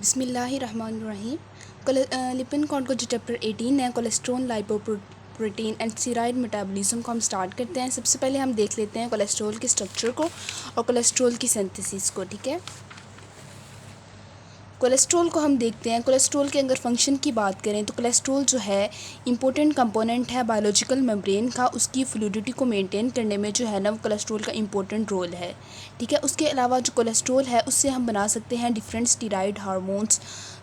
बिस्मिल्लाहिर्रहमानिर्रहीम। लिपिड कौन को जो चैप्टर 18 है cholesterol lipoprotein and steroid metabolism को हम स्टार्ट करते हैं। सबसे पहले हम देख लेते हैं कोलेस्ट्रॉल के स्ट्रक्चर को और कोलेस्ट्रॉल की सिंथेसिस को। ठीक है, कोलेस्ट्रॉल को हम देखते हैं। कोलेस्ट्रॉल के अगर फंक्शन की बात करें तो कोलेस्ट्रॉल जो है इंपॉर्टेंट कंपोनेंट है बायोलॉजिकल मेम्ब्रेन का। उसकी फ्लूइडिटी को मेंटेन करने में जो है ना कोलेस्ट्रॉल का इंपॉर्टेंट रोल है। ठीक है, उसके अलावा जो कोलेस्ट्रॉल है उससे हम बना सकते हैं डिफरेंट स्टीरॉयड हार्मोन्स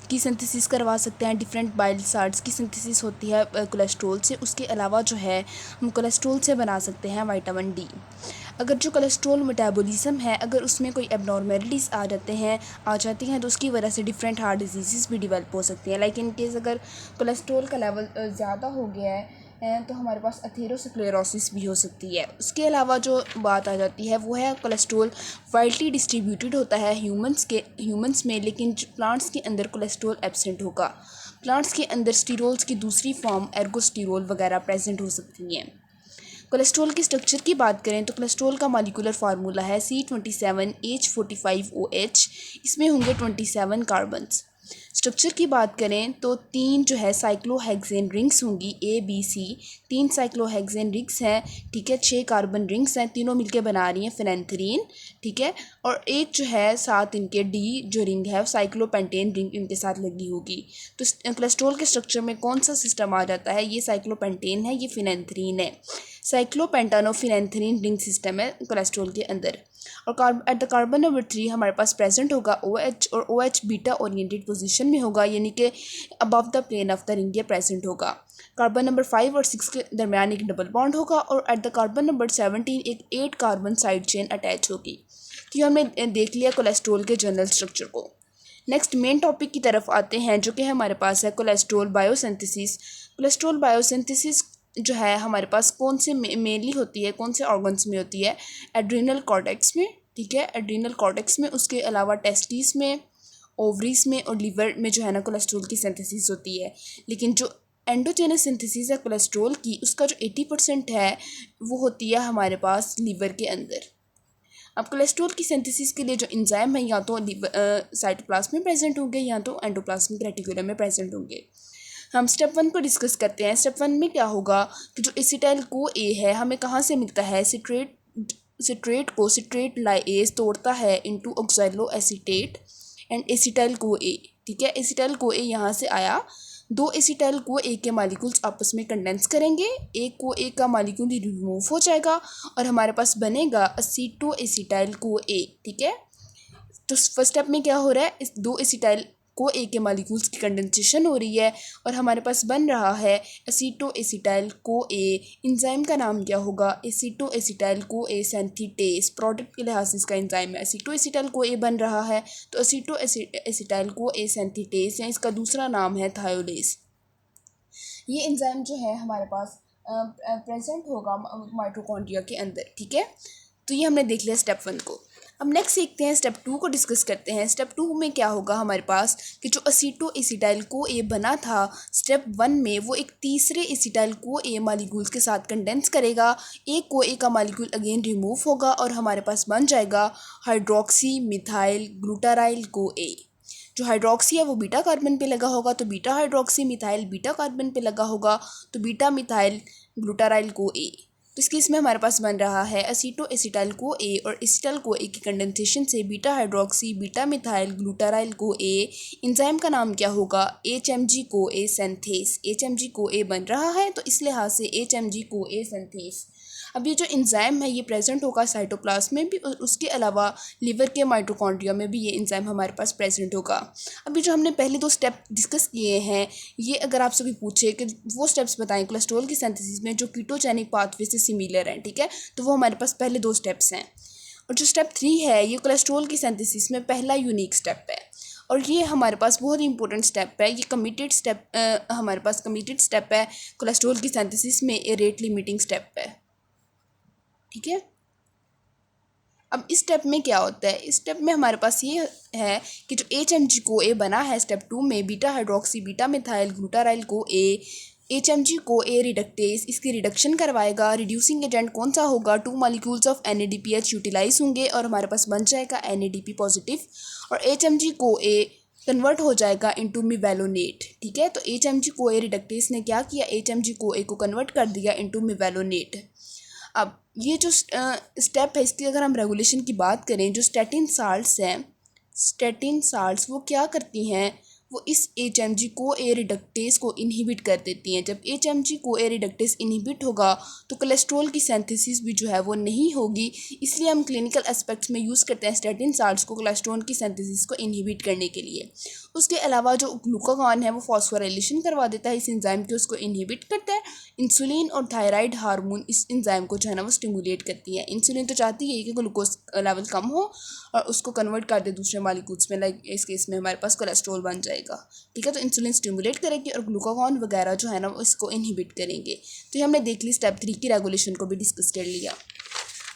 की सिंथेसिस करवा सकते हैं। डिफरेंट बाइल साल्ट्स की सिंथेसिस होती है कोलेस्ट्रॉल से। उसके अलावा जो है हम कोलेस्ट्रॉल से बना सकते हैं विटामिन डी। अगर जो कोलेस्ट्रॉल मेटाबॉलिज्म है अगर उसमें कोई एबनॉर्मेलिटीज़ आ जाती हैं तो उसकी वजह से डिफरेंट हार्ट डिजीज़ भी डेवलप हो सकती हैं। लाइक इन केस अगर कोलेस्ट्रॉल का लेवल ज़्यादा हो गया है तो हमारे पास अथेरोस्क्लेरोसिस भी हो सकती है। उसके अलावा जो बात आ जाती है वो है कोलेस्ट्रॉल वाइडली डिस्ट्रीब्यूटेड होता है ह्यूमंस में, लेकिन प्लांट्स के अंदर कोलेस्ट्रॉल एब्सेंट होगा। प्लांट्स के अंदर स्टीरोल्स की दूसरी फॉर्म एर्गोस्टीरोल वगैरह प्रेजेंट हो सकती हैं। कोलेस्ट्रॉल के स्ट्रक्चर की बात करें तो कोलेस्ट्रॉल का मॉलिक्यूलर फार्मूला है C27H45OH। इसमें होंगे 27 कार्बन्स। स्ट्रक्चर की बात करें तो 3 जो है साइक्लोहेक्सेन रिंग्स होंगी ABC। 3 साइक्लोहेक्सेन रिंग्स हैं। ठीक है, 6 कार्बन रिंग्स हैं, तीनों मिलके बना रही हैं फेनेंथ्रीन। ठीक है, और एक जो है साथ इनके D जो रिंग है साइक्लोपेंटेन रिंग इनके साथ लगी होगी। तो कोलेस्ट्रॉल के स्ट्रक्चर में कौन सा सिस्टम आ जाता है? ये साइक्लोपेंटेन है, ये फेनेंथ्रीन है। साइक्लोपेंटानोफिनेंथ्रीन रिंग सिस्टम है कोलेस्ट्रॉल के अंदर। और एट द कार्बन नंबर 3 हमारे पास प्रेजेंट होगा OH, और OH बीटा ओरिएंटेड पोजीशन में होगा, यानी कि above the plane of the ring ये प्रेजेंट होगा। कार्बन नंबर 5 और 6 के दरमियान एक डबल बॉन्ड होगा, और एट द कार्बन नंबर 17 एक 8 कार्बन साइड चेन अटैच होगी। तो ये हमने देख लिया कोलेस्ट्रॉल के जनरल स्ट्रक्चर को। नेक्स्ट मेन टॉपिक की तरफ आते हैं जो कि हमारे पास है कोलेस्ट्रॉल बायोसिंथेसिस। कोलेस्ट्रॉल बायोसिंथेसिस जो है हमारे पास कौन से मेनली होती है, कौन से ऑर्गन्स में होती है? एड्रिनल कॉर्टेक्स में। ठीक है, एड्रिनल कॉर्टेक्स में। उसके अलावा टेस्टिस में, ओवरीज में और लिवर में जो है ना कोलेस्ट्रॉल की सिंथेसिस होती है। लेकिन जो एंडोजेनस सिंथेसिस है कोलेस्ट्रॉल की उसका जो 80% है वो होती है हमारे पास लिवर के अंदर। अब कोलेस्ट्रॉल की सिंथेसिस के लिए जो एंजाइम है या तो साइटोप्लाज्म में प्रेजेंट होंगे या तो एंडोप्लाज्मिक रेटिकुलम में प्रेजेंट होंगे। हम स्टेप 1 को डिस्कस करते हैं। स्टेप 1 में क्या होगा कि जो एसिटाइल को ए है हमें कहाँ से मिलता है? सिट्रेट लाइएज तोड़ता है into oxaloacetate and acetyl CoA. ठीक है, एसिटाइल को ए यहाँ से आया। 2 एसिटाइल को ए के मॉलिक्यूल्स आपस में कंडेंस करेंगे, एक को ए का मॉलिक्यूल रिमूव हो जाएगा और हमारे पास बनेगा असीटो एसिटाइल को ए। ठीक है, तो फर्स्ट स्टेप में क्या हो रहा है? इस 2 एसिटाइल को ए के मॉलिक्यूल्स की कंडेंसेशन हो रही है और हमारे पास बन रहा है एसीटो एसिटाइल को ए। एंजाइम का नाम क्या होगा? एसीटो एसिटाइल को ए सिंथेटेस। प्रोडक्ट के लिहाज से इसका एंजाइम है। एसीटो एसिटाइल को ए बन रहा है तो एसीटो एसिटाइल को ए सिंथेटेस या इसका दूसरा नाम है थायोलेस। ये एंजाइम जो है हमारे पास प्रेजेंट होगा माइटोकॉन्ड्रिया के अंदर। ठीक है, तो ये हमने देख लिया स्टेप 1 को। अब नेक्स्ट सीखते हैं, स्टेप 2 को डिस्कस करते हैं। स्टेप 2 में क्या होगा हमारे पास कि जो असीटो एसिटाइल को ए बना था स्टेप 1 में वो एक तीसरे एसिटाइल को ए मॉलिक्यूल्स के साथ कंडेंस करेगा। एक को ए का मॉलिक्यूल अगेन रिमूव होगा और हमारे पास बन जाएगा हाइड्रोक्सी मिथाइल ग्लूटाराइल को ए। जो हाइड्रोक्सी है वो बीटा कार्बन पे लगा होगा तो beta hydroxy methyl beta carbon पे लगा होगा तो बीटा मिथाइल ग्लूटाराइल को ए। तो इस केस में हमारे पास बन रहा है एसीटो एसिटाइल को ए और एसिटाइल को ए की कंडेंसेशन से बीटा हाइड्रोक्सी बीटा मिथाइल ग्लूटाराइल को ए। एंजाइम का नाम क्या होगा? HMG को ए सिंथेस। HMG को ए बन रहा है तो इस लिहाज से HMG को ए सिंथेस। अब ये जो एंजाइम है ये प्रेजेंट होगा साइटोप्लाज्म में भी और उसके अलावा लिवर के माइटोकॉन्ड्रिया में भी ये एंजाइम हमारे पास प्रेजेंट होगा। अभी जो हमने पहले 2 स्टेप डिस्कस किए हैं ये अगर आपसे भी पूछे कि वो स्टेप्स बताएं कोलेस्ट्रॉल की सिंथेसिस में जो कीटोजेनिक पाथवे से सिमिलर हैं, ठीक है, तो वो हमारे पास पहले 2 स्टेप्स हैं। और जो स्टेप 3 है ये कोलेस्ट्रॉल की सिंथेसिस में पहला यूनिक स्टेप है और ये हमारे पास बहुत ही इंपॉर्टेंट स्टेप है। ये कमिटेड स्टेप हमारे पास कमिटेड स्टेप है कोलेस्ट्रॉल की सिंथेसिस में, ये रेट लिमिटिंग स्टेप है। ठीक है, अब इस स्टेप में क्या होता है? इस स्टेप में हमारे पास ये है कि जो HMG को ए बना है स्टेप 2 में बीटा हाइड्रोक्सी बीटा मिथाइल ग्लूटाराइल को ए। HMG को ए रिडक्टेज इसकी रिडक्शन करवाएगा। रिड्यूसिंग एजेंट कौन सा होगा? 2 मॉलिक्यूल्स ऑफ NADPH यूटिलाइज होंगे और हमारे पास बन जाएगा NADP पॉजिटिव। और HMG को ए कन्वर्ट हो जाएगा इनटू मिवेलोनेट। ठीक है, तो HMG-CoA रिडक्टेस ने क्या किया, HMG-CoA को कन्वर्ट कर दिया इनटू मिवेलोनेट। अब ये जो स्टेप है, इसकी अगर हम रेगुलेशन की बात करें, जो स्टैटिन साल्ट्स हैं, स्टैटिन साल्ट्स वो क्या करती हैं, वो इस HMG-CoA रिडक्टेस को इनहिबिट कर देती हैं। जब HMG-CoA रिडक्टेस इनहिबिट होगा तो कोलेस्ट्रॉल की सिंथेसिस भी जो है वो नहीं होगी, इसलिए हम क्लिनिकल एस्पेक्ट्स में यूज़ करते हैं स्टैटिन साल्ट्स को कोलेस्ट्रॉल की सिंथेसिस को इनहिबिट करने के लिए। उसके अलावा जो ग्लूकागॉन है वो फॉस्फोराइलेशन करवा देता है इस एंजाइम के, उसको इनहिबिट करता है। इंसुलिन और थायराइड हार्मोन इस एंजाइम को जो है ना वो स्टिमुलेट करती है। इंसुलिन तो चाहती है कि ग्लूकोज लेवल कम हो और उसको कन्वर्ट कर दे दूसरे मॉलिक्यूल्स में, लाइक इस केस में हमारे पास कोलेस्ट्रॉल बन जाएगा। ठीक है, तो इंसुलिन स्टिमुलेट करेगी और ग्लूकागॉन वगैरह जो है ना वो इसको इनहिबिट करेंगे। तो ये हमने देख ली, स्टेप 3 की रेगुलेशन को भी डिस्कस कर लिया।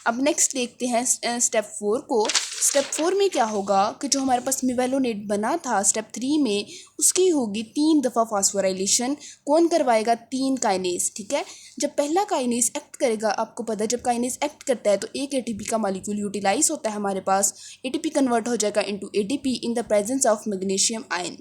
अब नेक्स्ट देखते हैं स्टेप 4 को। स्टेप 4 में क्या होगा कि जो हमारे पास मिवेलोनेट बना था स्टेप 3 में, उसकी होगी 3 दफ़ा फॉस्फोराइलेशन। कौन करवाएगा, 3 काइनेज। ठीक है, जब पहला काइनेज एक्ट करेगा, आपको पता है जब काइनेज एक्ट करता है तो एक ATP का मॉलिक्यूल यूटिलाइज होता है हमारे पास, ATP कन्वर्ट हो जाएगा into ADP in the presence of magnesium ion.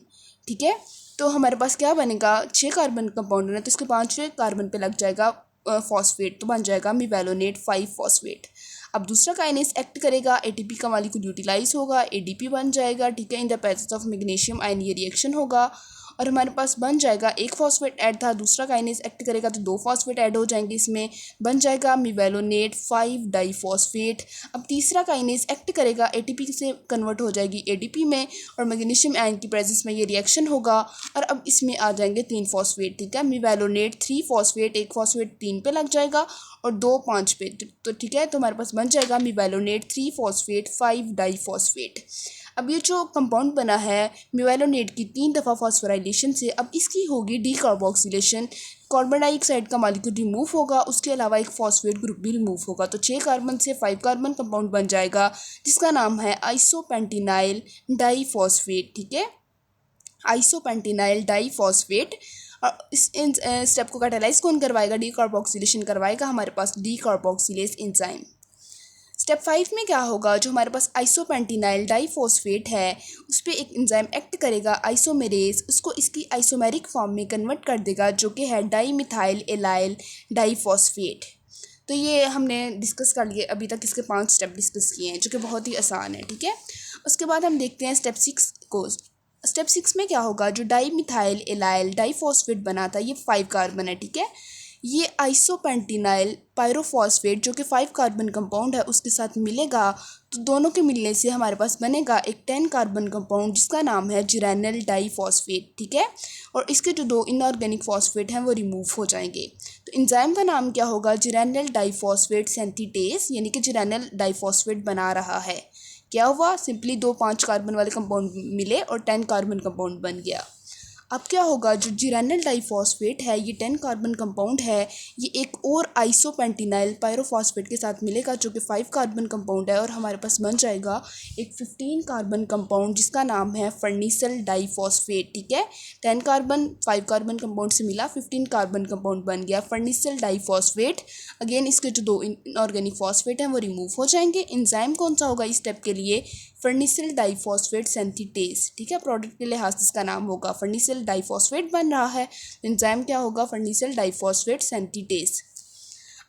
ठीक है, तो हमारे पास क्या बनेगा, 6 कार्बन कंपाउंड है तो इसके 5वें कार्बन पे लग जाएगा फॉस्फेट, तो बन जाएगा मिवेलोनेट 5 फॉस्फेट। अब दूसरा काइनेज एक्ट करेगा, ATP का मॉलिक्यूल यूटिलाइज होगा, ADP बन जाएगा। ठीक है, in the presence of magnesium ion ये रिएक्शन होगा और हमारे पास बन जाएगा, एक फॉस्फेट ऐड था, दूसरा काइनेज एक्ट करेगा तो 2 फॉस्फेट ऐड हो जाएंगे, इसमें बन जाएगा मिवेलोनेट 5 डाईफॉस्फेट। अब तीसरा काइनेज एक्ट करेगा, ATP से कन्वर्ट हो जाएगी ADP में और मैग्नीशियम आयन की प्रेजेंस में ये रिएक्शन होगा और अब इसमें आ जाएंगे 3 फॉस्फेट। ठीक है, मिवेलोनेट 3 फॉस्फेट, एक फॉस्फेट 3 पे लग जाएगा और 2 5 पे। तो ठीक है, तो हमारे पास बन जाएगा मिवेलोनेट 3 फॉस्फेट 5 डाईफॉस्फेट। अब ये जो कंपाउंड बना है मिवेलोनेट की 3 दफ़ा फॉस्फोराइलेशन से, अब इसकी होगी डीकार्बोक्सिलेशन। कार्बन डाइऑक्साइड का मॉलिक्यूल रिमूव होगा, उसके अलावा एक फॉस्फेट ग्रुप भी रिमूव होगा, तो 6 कार्बन से 5 कार्बन कंपाउंड बन जाएगा जिसका नाम है आइसोपेंटिनाइल डाईफॉस्फेट। ठीक है, आइसोपेंटिनाइल डाईफॉस्फेट। और इस स्टेप को कैटालाइज कौन करवाएगा, डीकार्बोक्सिलेशन करवाएगा हमारे पास डीकार्बोक्सिलेज एंजाइम। स्टेप 5 में क्या होगा, जो हमारे पास आइसोपेंटिनाइल डाईफॉस्फेट है उस पर एक एंजाइम एक्ट करेगा आइसोमेरेज, उसको इसकी आइसोमेरिक फॉर्म में कन्वर्ट कर देगा जो कि है डाईमिथाइल एलाइल डाईफॉस्फेट। तो ये हमने डिस्कस कर लिए, अभी तक इसके 5 स्टेप डिस्कस किए हैं जो कि बहुत ही आसान है। ठीक है, उसके बाद हम देखते हैं स्टेप 6 को। स्टेप 6 में क्या होगा, जो डाईमिथाइल एलाइल डाईफॉस्फेट बना था ये 5 कार्बन है। ठीक है, ये आइसोपेंटिनाइल पायरोफॉस्फेट जो कि 5 कार्बन कंपाउंड है उसके साथ मिलेगा, तो दोनों के मिलने से हमारे पास बनेगा एक 10 कार्बन कंपाउंड जिसका नाम है जिरेनिल डाईफॉस्फेट। ठीक है, और इसके जो 2 इनऑर्गेनिक फॉस्फेट हैं वो रिमूव हो जाएंगे। तो एंजाइम का नाम क्या होगा, जिरेनिल डाईफॉस्फेट सिंथेटेस, यानी कि जिरेनिल डाईफॉस्फेट बना रहा है। क्या हुआ, सिंपली 2 5 कार्बन वाले कंपाउंड मिले और 10 कार्बन कंपाउंड बन गया। अब क्या होगा, जो जिरेनिल डाईफॉस्फेट है ये 10 कार्बन कंपाउंड है, ये एक और आइसोपेंटिनाइल पायरोफॉस्फेट के साथ मिलेगा जो कि 5 कार्बन कंपाउंड है और हमारे पास बन जाएगा एक 15 कार्बन कंपाउंड जिसका नाम है फर्नीसल डाईफॉस्फेट। ठीक है, 10 कार्बन 5 कार्बन कंपाउंड से मिला, 15 कार्बन कंपाउंड बन गया फर्नीसल डाईफॉस्फेट। अगेन इसके जो 2 इनऑर्गेनिक फॉस्फेट हैं वो रिमूव हो जाएंगे। एंजाइम कौन सा होगा इस स्टेप के लिए, फर्नीसल डाईफॉस्फेट सिंथेटेस। ठीक है, प्रोडक्ट के लिहाज से इसका नाम होगा फर्नीसल डाईफॉस्फेट बन रहा है, एंजाइम क्या होगा, फर्नीसल डाईफॉस्फेट सिंथेटेस।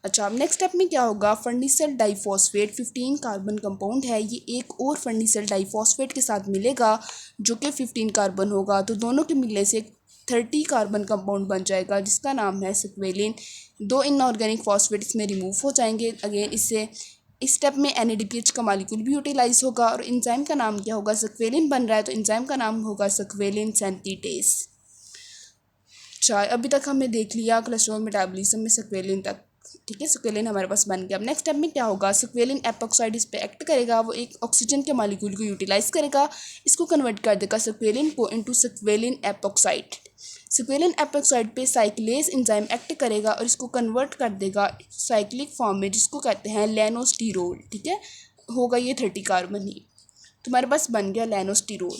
अच्छा, अब नेक्स्ट स्टेप में क्या होगा, फर्नीसल डाईफॉस्फेट 15 कार्बन कंपाउंड है, ये एक और फर्नीसल डाईफॉस्फेट के साथ मिलेगा जो कि 15 कार्बन होगा, तो दोनों के मिलने से 30 कार्बन कंपाउंड बन जाएगा जिसका नाम है सक्वेलिन। 2 इनऑर्गेनिक फॉस्फेट इसमें रिमूव हो जाएंगे। अगेन इससे इस स्टेप में NADPH का मॉलिक्यूल भी यूटिलाइज होगा और एंजाइम का नाम क्या होगा, सक्वेलिन बन रहा है तो एंजाइम का नाम होगा सक्वेलिन सिंथेटेस। अच्छा, अभी तक हमने देख लिया कोलेस्ट्रॉल मेटाबॉलिज्म में सक्वेलिन तक। ठीक है, सक्वेलिन हमारे पास बन गया। अब नेक्स्ट स्टेप में क्या होगा, सक्वेलिन एपोक्साइड इस पे एक्ट करेगा, वो एक ऑक्सीजन के मॉलिक्यूल को यूटिलाइज करेगा, इसको कन्वर्ट कर देगा सक्वेलिन को इनटू सक्वेलिन एपोक्साइड। सक्वेलिन एपोक्साइड पे साइक्लेज एंजाइम एक्ट करेगा और इसको कन्वर्ट कर देगा साइक्लिक फॉर्म में जिसको कहते हैं लेनोस्टिरोल। ठीक है, होगा ये 30 कार्बन ही, तुम्हारे पास बन गया लेनोस्टिरोल।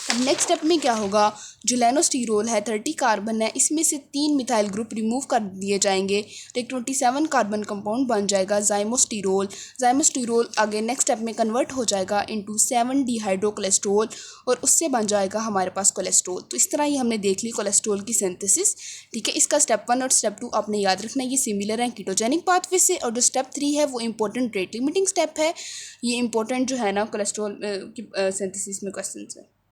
अब नेक्स्ट स्टेप में क्या होगा, जो लेनोस्टीरोल है 30 कार्बन है, इसमें से 3 मिथाइल ग्रुप रिमूव कर दिए जाएंगे तो एक 27 कार्बन कंपाउंड बन जाएगा जाइमोस्टीरोल। जाइमोस्टीरोल आगे नेक्स्ट स्टेप में कन्वर्ट हो जाएगा इनटू 7 डिहाइड्रो कोलेस्ट्रॉल और उससे बन जाएगा हमारे पास कोलेस्ट्रॉल। तो इस तरह ही हमने देख ली कोलेस्ट्रॉल की सिंथेसिस। ठीक है, इसका स्टेप 1 और स्टेप 2 आपने याद रखना है, ये सिमिलर है कीटोजेनिक पाथवे से। और जो स्टेप 3 है वो इंपॉर्टेंट रेट लिमिटिंग स्टेप है। ये इंपॉर्टेंट जो है ना कोलेस्ट्रॉल की सिंथेसिस में क्वेश्चन है।